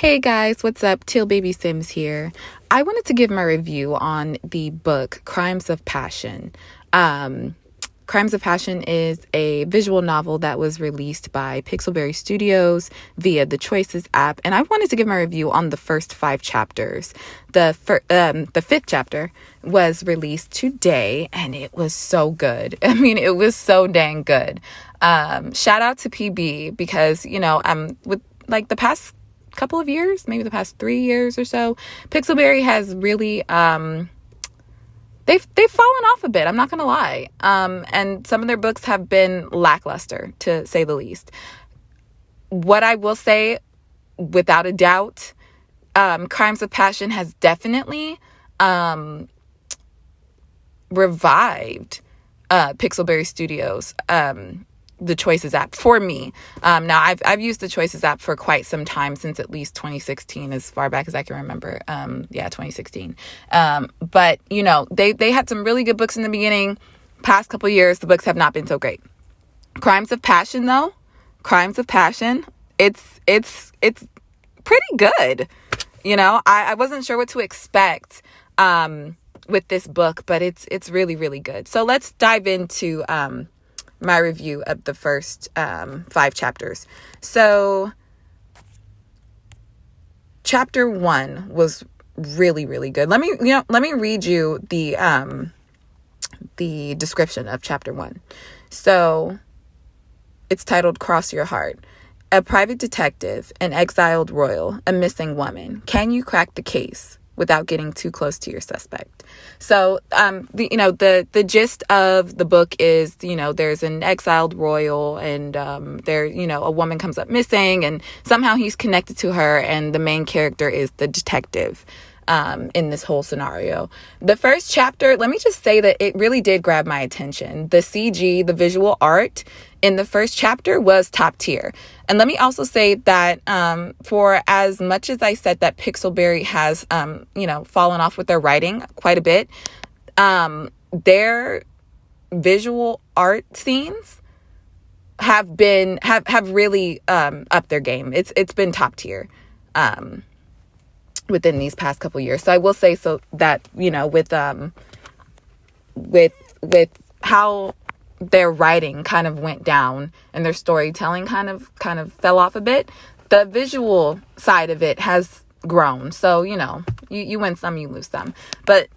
Hey guys, what's up? Tealbby Sims here. I wanted to give my review on the book Crimes of Passion. Crimes of Passion is a visual novel that was released by Pixelberry Studios via the Choices app, and I wanted to give my review on the first 5 chapters. The 5th chapter was released today, and it was so good. I mean, it was so dang good. Shout out to PB because, with like the past couple of years, maybe the past 3 years or so, Pixelberry has really they've fallen off a bit, I'm not gonna lie, and some of their books have been lackluster, to say the least. What I will say, without a doubt, Crimes of Passion has definitely revived Pixelberry Studios, the Choices app for me. Now I've used the Choices app for quite some time, since at least 2016, as far back as I can remember. 2016. But they had some really good books in the beginning. Past couple years, the books have not been so great. Crimes of Passion, it's pretty good. I wasn't sure what to expect with this book, but it's really, really good. So let's dive into my review of the first 5 chapters. So chapter 1 was really, really good. Let me read you the description of chapter 1. So it's titled Cross Your Heart. A private detective, an exiled royal, a missing woman. Can you crack the case without getting too close to your suspect? So, the gist of the book is, there's an exiled royal, and a woman comes up missing, and somehow he's connected to her, and the main character is the detective in this whole scenario. The first chapter, let me just say that it really did grab my attention. The CG, the visual art in the first chapter was top tier. And let me also say that for as much as I said that Pixelberry has, fallen off with their writing quite a bit, their visual art scenes have really upped their game. It's been top tier within these past couple years. So I will say so that, with how their writing kind of went down and their storytelling kind of fell off a bit, the visual side of it has grown. So, you win some, you lose some. But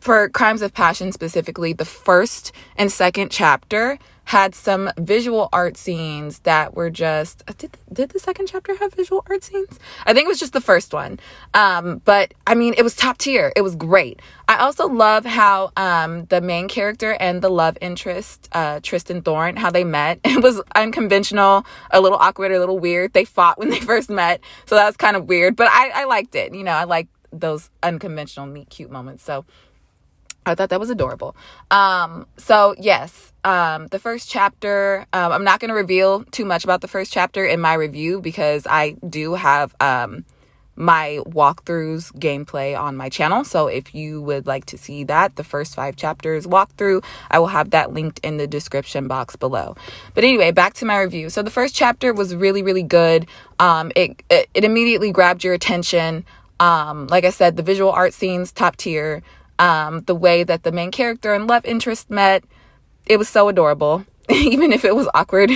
for Crimes of Passion specifically, the first and second chapter had some visual art scenes that were just... Did the second chapter have visual art scenes? I think it was just the first one. But, I mean, it was top tier. It was great. I also love how the main character and the love interest, Tristan Thorne, how they met. It was unconventional, a little awkward, a little weird. They fought when they first met, so that was kind of weird. But I liked it. I like those unconventional, meet cute moments. So I thought that was adorable. So yes, the first chapter, I'm not going to reveal too much about the first chapter in my review, because I do have my walkthroughs gameplay on my channel. So if you would like to see that, the first 5 chapters walkthrough, I will have that linked in the description box below. But anyway, back to my review. So the first chapter was really, really good. It immediately grabbed your attention. Like I said, the visual art scenes, top tier. The way that the main character and love interest met, it was so adorable, even if it was awkward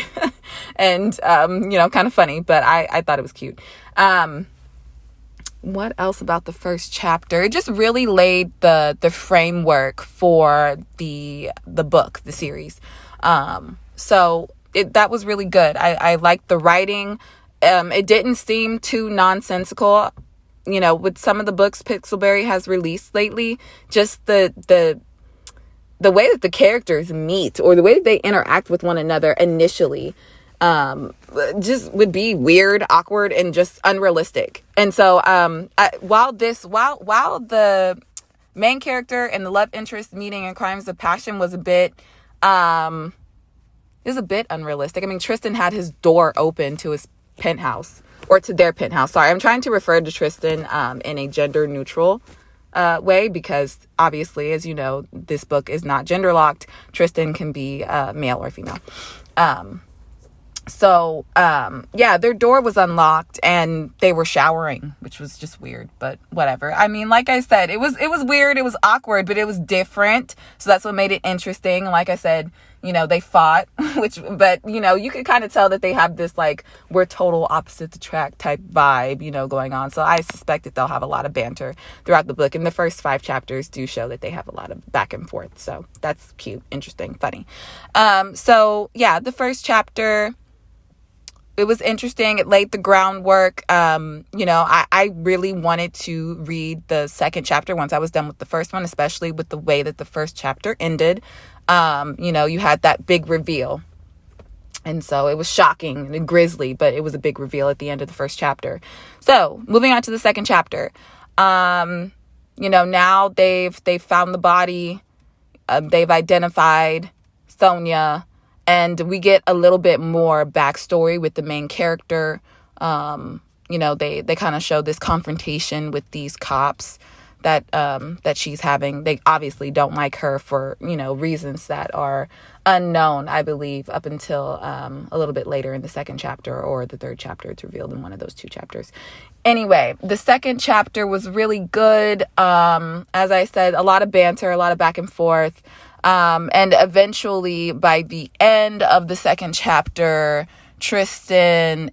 and, kind of funny, but I thought it was cute. What else about the first chapter? It just really laid the framework for the book, the series. So that was really good. I liked the writing. It didn't seem too nonsensical. With some of the books Pixelberry has released lately, just the way that the characters meet, or the way that they interact with one another initially, just would be weird, awkward, and just unrealistic. And so, while the main character and the love interest meeting in Crimes of Passion was a bit unrealistic. I mean, Tristan had his door open to his penthouse. Or to their penthouse. Sorry, I'm trying to refer to Tristan in a gender neutral way, because obviously, as you know, this book is not gender locked. Tristan can be male or female. So, yeah, their door was unlocked and they were showering, which was just weird, but whatever. I mean, like I said, it was weird. It was awkward, but it was different. So that's what made it interesting. Like I said, they fought, but you could kind of tell that they have this, like, we're total opposite attract type vibe, going on. So I suspect that they'll have a lot of banter throughout the book. And the first 5 chapters do show that they have a lot of back and forth. So that's cute, interesting, funny. So yeah, the first chapter, it was interesting. It laid the groundwork. I really wanted to read the second chapter once I was done with the first one, especially with the way that the first chapter ended. You had that big reveal. And so it was shocking and grisly, but it was a big reveal at the end of the first chapter. So moving on to the second chapter. Now they've found the body. They've identified Sonia. And we get a little bit more backstory with the main character. They kind of show this confrontation with these cops that she's having. They obviously don't like her for, reasons that are unknown, I believe, up until a little bit later in the second chapter or the third chapter. It's revealed in one of those 2 chapters. Anyway, the second chapter was really good. As I said, a lot of banter, a lot of back and forth. And eventually, by the end of the second chapter, Tristan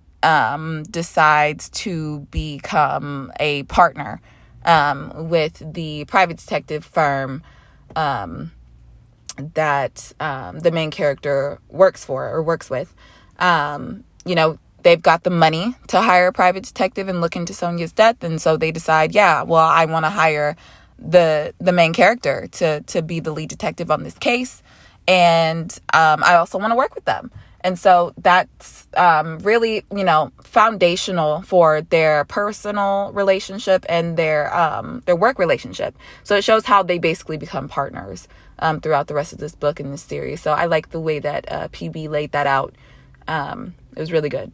decides to become a partner with the private detective firm that the main character works with. They've got the money to hire a private detective and look into Sonia's death, and so they decide, I want to hire the main character to be the lead detective on this case, and I also want to work with them. And so that's really foundational for their personal relationship and their work relationship. So it shows how they basically become partners throughout the rest of this book and this series. So I like the way that PB laid that out. It was really good.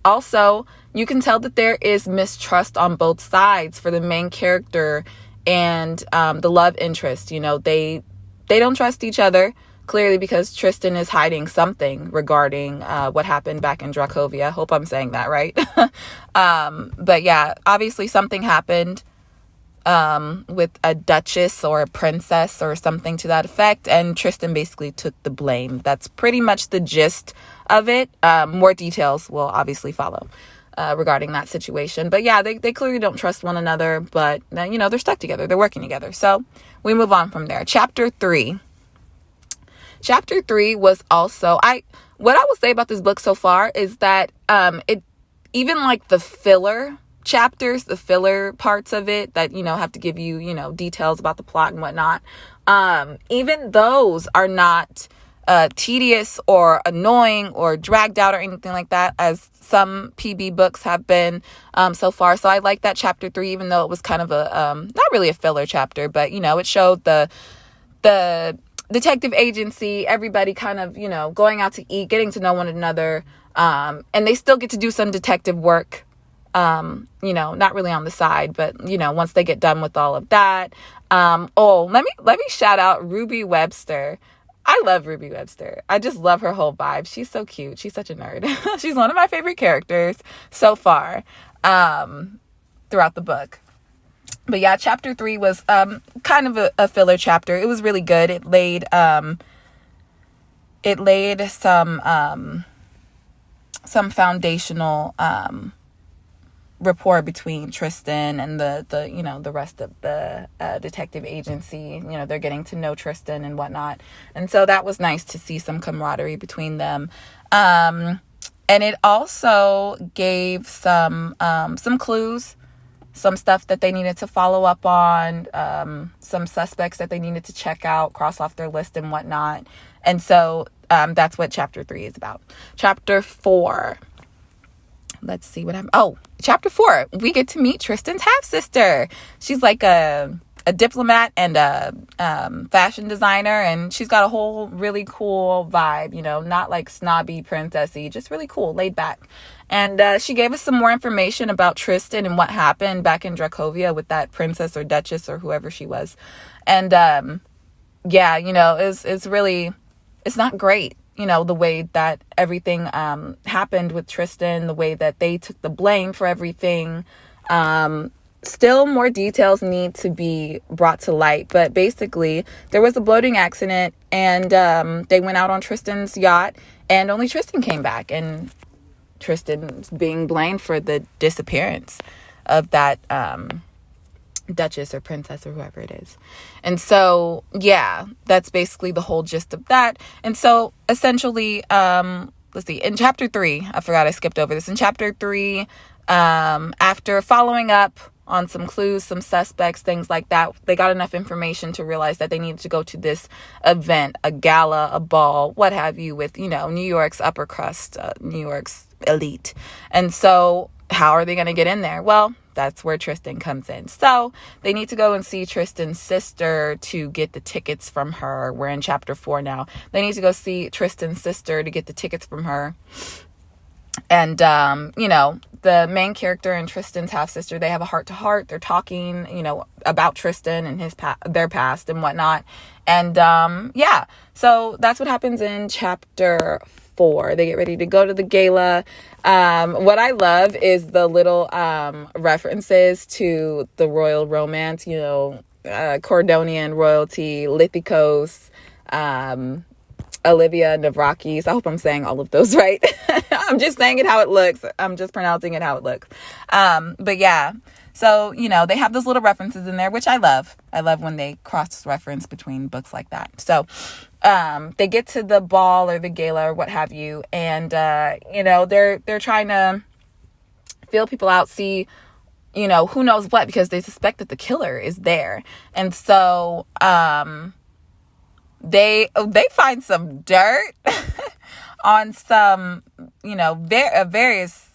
Also, you can tell that there is mistrust on both sides for the main character and the love interest. They don't trust each other, clearly, because Tristan is hiding something regarding what happened back in Dracovia. Hope I'm saying that right. But yeah, obviously something happened with a duchess or a princess or something to that effect, and Tristan basically took the blame. That's pretty much the gist of it. More details will obviously follow regarding that situation, but yeah, they clearly don't trust one another, but they're stuck together, they're working together. So we move on from there. Chapter 3 was also, what I will say about this book so far is that it, even like the filler chapters, the filler parts of it that, have to give you, details about the plot and whatnot. Even those are not tedious or annoying or dragged out or anything like that, as some PB books have been so far. So I like that chapter 3, even though it was kind of a, not really a filler chapter, but, it showed the detective agency, everybody kind of, going out to eat, getting to know one another. And they still get to do some detective work, not really on the side, but, once they get done with all of that. Let me shout out Ruby Webster. I love Ruby Webster. I just love her whole vibe. She's so cute. She's such a nerd. She's one of my favorite characters so far, throughout the book. But yeah, chapter 3 was kind of a filler chapter. It was really good. It laid some foundational rapport between Tristan and the rest of the detective agency. They're getting to know Tristan and whatnot, and so that was nice to see some camaraderie between them. And it also gave some clues, some stuff that they needed to follow up on, some suspects that they needed to check out, cross off their list and whatnot. And so that's what chapter 3 is about. Chapter 4. Let's see what happened. Oh, chapter 4. We get to meet Tristan's half-sister. She's like a diplomat and a fashion designer, and she's got a whole really cool vibe, not like snobby princessy, just really cool, laid back. And she gave us some more information about Tristan and what happened back in Dracovia with that princess or duchess or whoever she was. And it's really, it's not great. the way that everything happened with Tristan, the way that they took the blame for everything. Still more details need to be brought to light, but basically there was a boating accident, and they went out on Tristan's yacht, and only Tristan came back, and Tristan's being blamed for the disappearance of that Duchess or princess or whoever it is. And so, yeah, that's basically the whole gist of that. And so essentially, let's see, in chapter 3, I forgot I skipped over this. In chapter 3, after following up on some clues, some suspects, things like that, they got enough information to realize that they needed to go to this event, a gala, a ball, what have you, with, New York's upper crust, New York's elite. And so how are they going to get in there? Well, that's where Tristan comes in. So they need to go and see Tristan's sister to get the tickets from her. We're in chapter 4 now. They need to go see Tristan's sister to get the tickets from her. And, the main character and Tristan's half-sister, they have a heart-to-heart. They're talking, about Tristan and their past and whatnot. And, so that's what happens in chapter 4. They get ready to go to the gala. What I love is the little references to the royal romance, Cordonian royalty, Lithikos, Olivia Navrakis. I hope I'm saying all of those right. I'm just saying it how it looks. I'm just pronouncing it how it looks. But yeah, so, they have those little references in there, which I love. I love when they cross-reference between books like that. So they get to the ball or the gala or what have you. And, they're trying to feel people out, see, who knows what, because they suspect that the killer is there. And so they find some dirt on some, various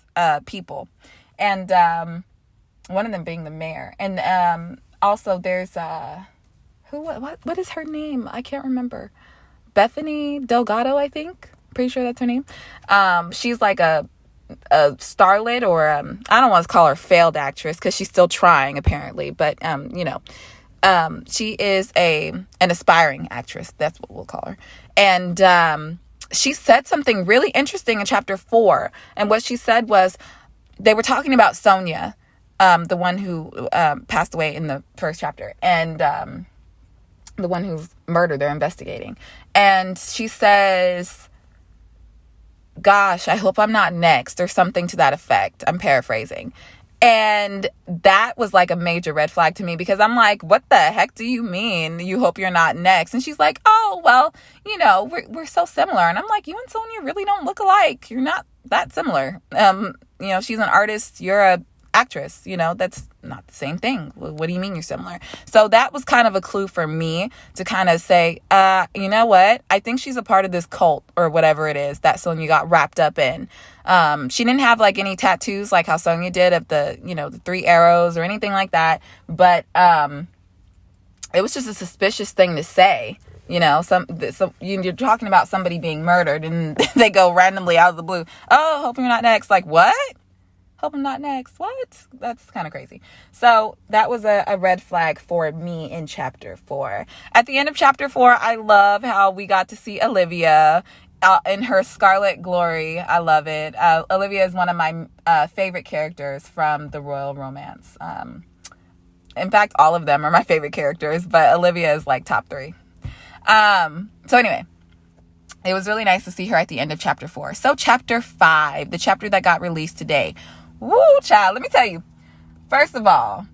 people. And one of them being the mayor. And also there's what is her name? I can't remember. Bethany Delgado, I think. Pretty sure that's her name. She's like a starlet, or I don't want to call her failed actress because she's still trying apparently, but she is an aspiring actress. That's what we'll call her. And she said something really interesting in chapter 4. And what she said was, they were talking about Sonia, the one who passed away in the first chapter, and the one whose murder they're investigating. And she says, gosh, I hope I'm not next, or something to that effect. I'm paraphrasing. And that was like a major red flag to me, because I'm like, what the heck do you mean you hope you're not next? And she's like, oh, well, we're so similar. And I'm like, you and Sonia really don't look alike. You're not that similar. She's an artist. You're a actress. That's not the same thing. What do you mean you're similar? So that was kind of a clue for me to kind of say, you know what? I think she's a part of this cult or whatever it is that Sonia got wrapped up in. She didn't have like any tattoos like how Sonia did of the, the 3 arrows or anything like that. But it was just a suspicious thing to say. You're talking about somebody being murdered and they go randomly out of the blue, oh, hope you're not next. Like, what? Hope I'm not next. What? That's kind of crazy. So that was a red flag for me in chapter 4. At the end of chapter 4, I love how we got to see Olivia in her scarlet glory. I love it. Olivia is one of my favorite characters from the royal romance. In fact, all of them are my favorite characters, but Olivia is like top 3. So anyway, it was really nice to see her at the end of chapter 4. So chapter 5, the chapter that got released today. Woo, child, let me tell you. First of all,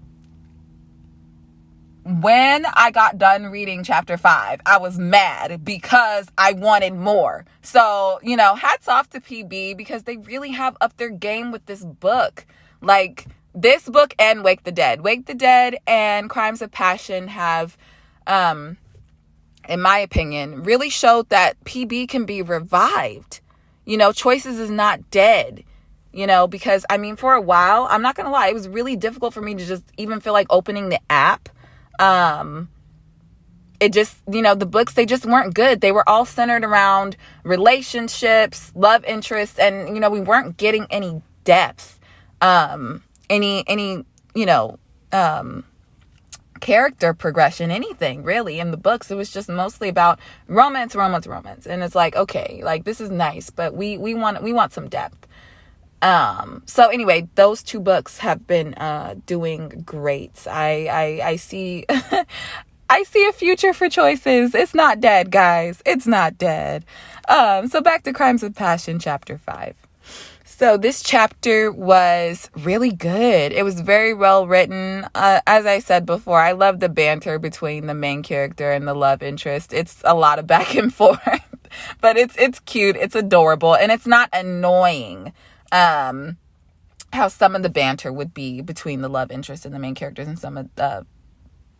when I got done reading chapter 5, I was mad because I wanted more. So, hats off to PB, because they really have upped their game with this book. Like, this book and Wake the Dead. Wake the Dead and Crimes of Passion have, in my opinion, really showed that PB can be revived. Choices is not dead. Because, for a while, I'm not going to lie, it was really difficult for me to just even feel like opening the app. It just, the books, they just weren't good. They were all centered around relationships, love interests, and, we weren't getting any depth, any character progression, anything really in the books. It was just mostly about romance. And it's like, okay, like this is nice, but we want some depth. So anyway, those two books have been doing great. I see I see a future for Choices. It's not dead, guys. It's not dead. So back to Crimes of Passion, chapter 5. So this chapter was really good. It was very well written. As I said before, I love the banter between the main character and the love interest. It's a lot of back and forth, but it's cute. It's adorable, and it's not annoying. How some of the banter would be between the love interest and the main characters in some of the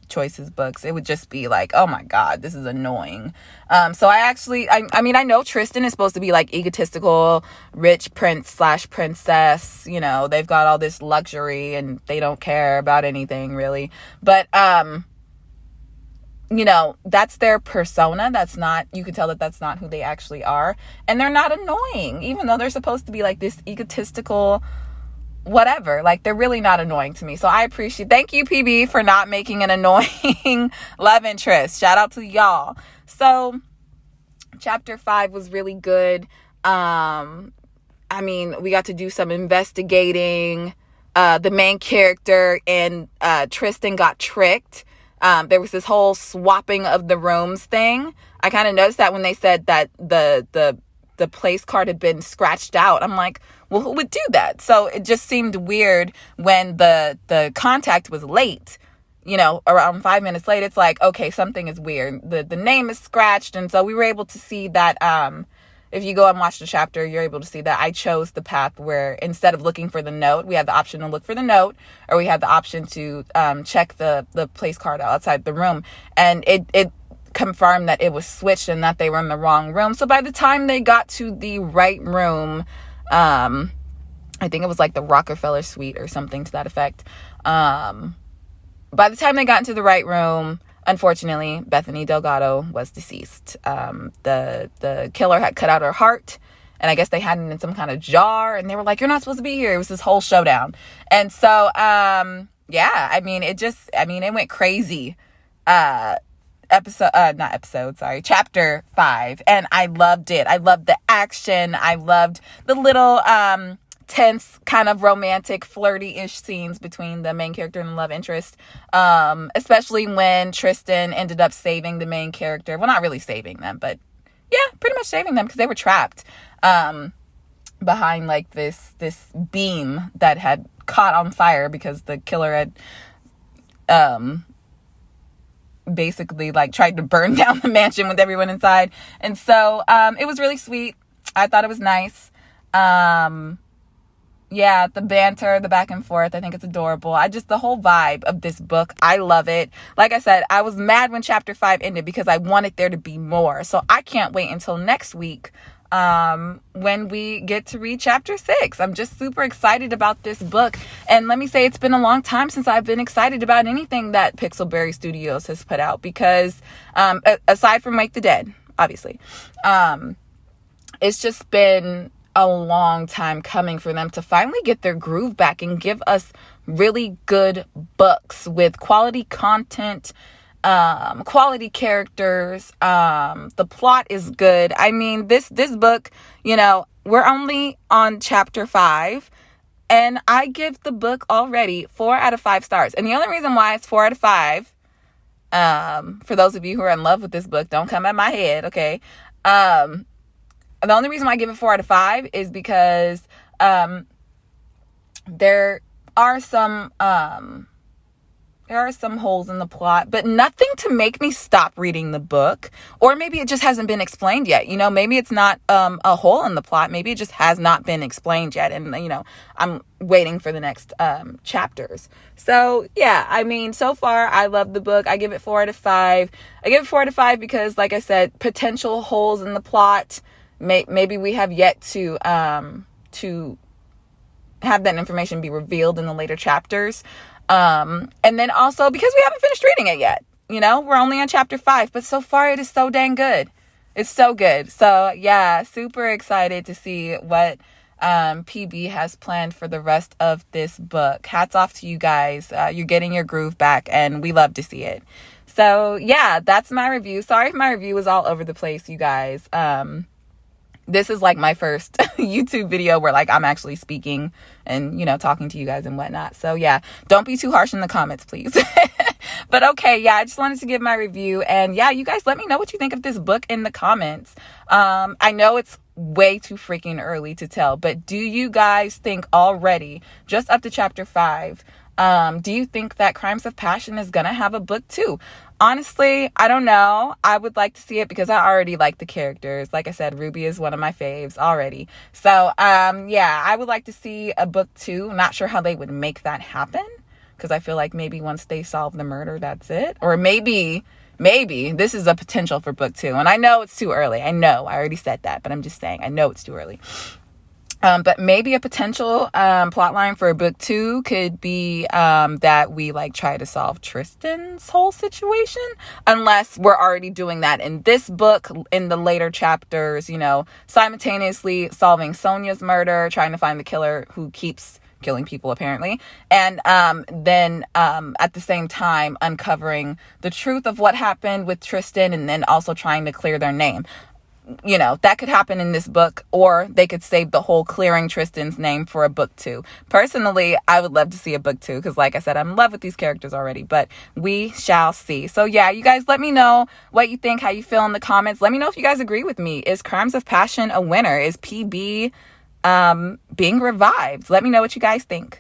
Choices books. It would just be like, oh my God, this is annoying. So I mean, I know Tristan is supposed to be like egotistical, rich prince/princess. You know, they've got all this luxury and they don't care about anything really. But, you know, that's their persona. You can tell that that's not who they actually are. And they're not annoying, even though they're supposed to be like this egotistical whatever. Like, they're really not annoying to me. So thank you, PB, for not making an annoying love interest. Shout out to y'all. So chapter 5 was really good. I mean, we got to do some investigating. The main character and Tristan got tricked. There was this whole swapping of the rooms thing. I kind of noticed that when they said that the place card had been scratched out. I'm like, well, who would do that? So it just seemed weird when the contact was late, you know, around 5 minutes late. It's like, okay, something is weird. The name is scratched. And so we were able to see that, if you go and watch the chapter, you're able to see that I chose the path where instead of looking for the note, we had the option to look for the note, or we had the option to, check the place card outside the room. And it confirmed that it was switched and that they were in the wrong room. So by the time they got to the right room, I think it was like the Rockefeller suite or something to that effect. By the time they got into the right room, unfortunately, Bethany Delgado was deceased. The killer had cut out her heart, and I guess they had it in some kind of jar, and they were like, you're not supposed to be here. It was this whole showdown. And so, yeah, I mean, it went crazy. Chapter 5, and I loved it. I loved the action. I loved the little tense kind of romantic flirty-ish scenes between the main character and the love interest, especially when Tristan ended up saving the main character. Well, not really saving them, but yeah, pretty much saving them, because they were trapped behind like this beam that had caught on fire because the killer had basically like tried to burn down the mansion with everyone inside. And so it was really sweet. I thought it was nice. Yeah, the banter, the back and forth, I think it's adorable. The whole vibe of this book, I love it. Like I said, I was mad when chapter 5 ended because I wanted there to be more. So I can't wait until next week when we get to read chapter 6. I'm just super excited about this book. And let me say, it's been a long time since I've been excited about anything that Pixelberry Studios has put out, because aside from Wake the Dead, obviously, it's just been a long time coming for them to finally get their groove back and give us really good books with quality content, quality characters. The plot is good. I mean, this book, you know, we're only on chapter 5, and I give the book already 4 out of 5 stars. And the only reason why it's 4 out of 5, for those of you who are in love with this book, don't come at my head, okay? The only reason why I give it 4 out of 5 is because there are some holes in the plot, but nothing to make me stop reading the book. Or maybe it just hasn't been explained yet. You know, maybe it's not a hole in the plot. Maybe it just has not been explained yet. And, you know, I'm waiting for the next chapters. So, yeah, I mean, so far, I love the book. I give it 4 out of 5. I give it 4 out of 5 because, like I said, potential holes in the plot. Maybe we have yet to have that information be revealed in the later chapters. And then also because we haven't finished reading it yet. You know, we're only on chapter 5, but so far it is so dang good. It's so good. So yeah, super excited to see what PB has planned for the rest of this book. Hats off to you guys. You're getting your groove back, and we love to see it. So yeah, that's my review. Sorry if my review was all over the place, you guys. This is like my first YouTube video where like I'm actually speaking and, talking to you guys and whatnot. So yeah, don't be too harsh in the comments, please. But okay, yeah, I just wanted to give my review. And yeah, you guys let me know what you think of this book in the comments. I know it's way too freaking early to tell, but do you guys think already, just up to chapter 5, do you think that Crimes of Passion is gonna have a book 2? Honestly, I don't know. I would like to see it because I already like the characters. Like I said, Ruby is one of my faves already. So, yeah, I would like to see a book 2. Not sure how they would make that happen, because I feel like maybe once they solve the murder, that's it. Or maybe this is a potential for book 2. And I know it's too early. I know, I already said that, but I'm just saying, I know it's too early. But maybe a potential plot line for book 2 could be that we like try to solve Tristan's whole situation, unless we're already doing that in this book in the later chapters, simultaneously solving Sonia's murder, trying to find the killer who keeps killing people apparently, and then at the same time uncovering the truth of what happened with Tristan, and then also trying to clear their name. That could happen in this book, or they could save the whole clearing Tristan's name for a book 2. Personally, I would love to see a book 2 because, like I said, I'm in love with these characters already, but we shall see. So yeah, you guys let me know what you think, how you feel in the comments. Let me know if you guys agree with me. Is Crimes of Passion a winner? Is PB being revived? Let me know what you guys think.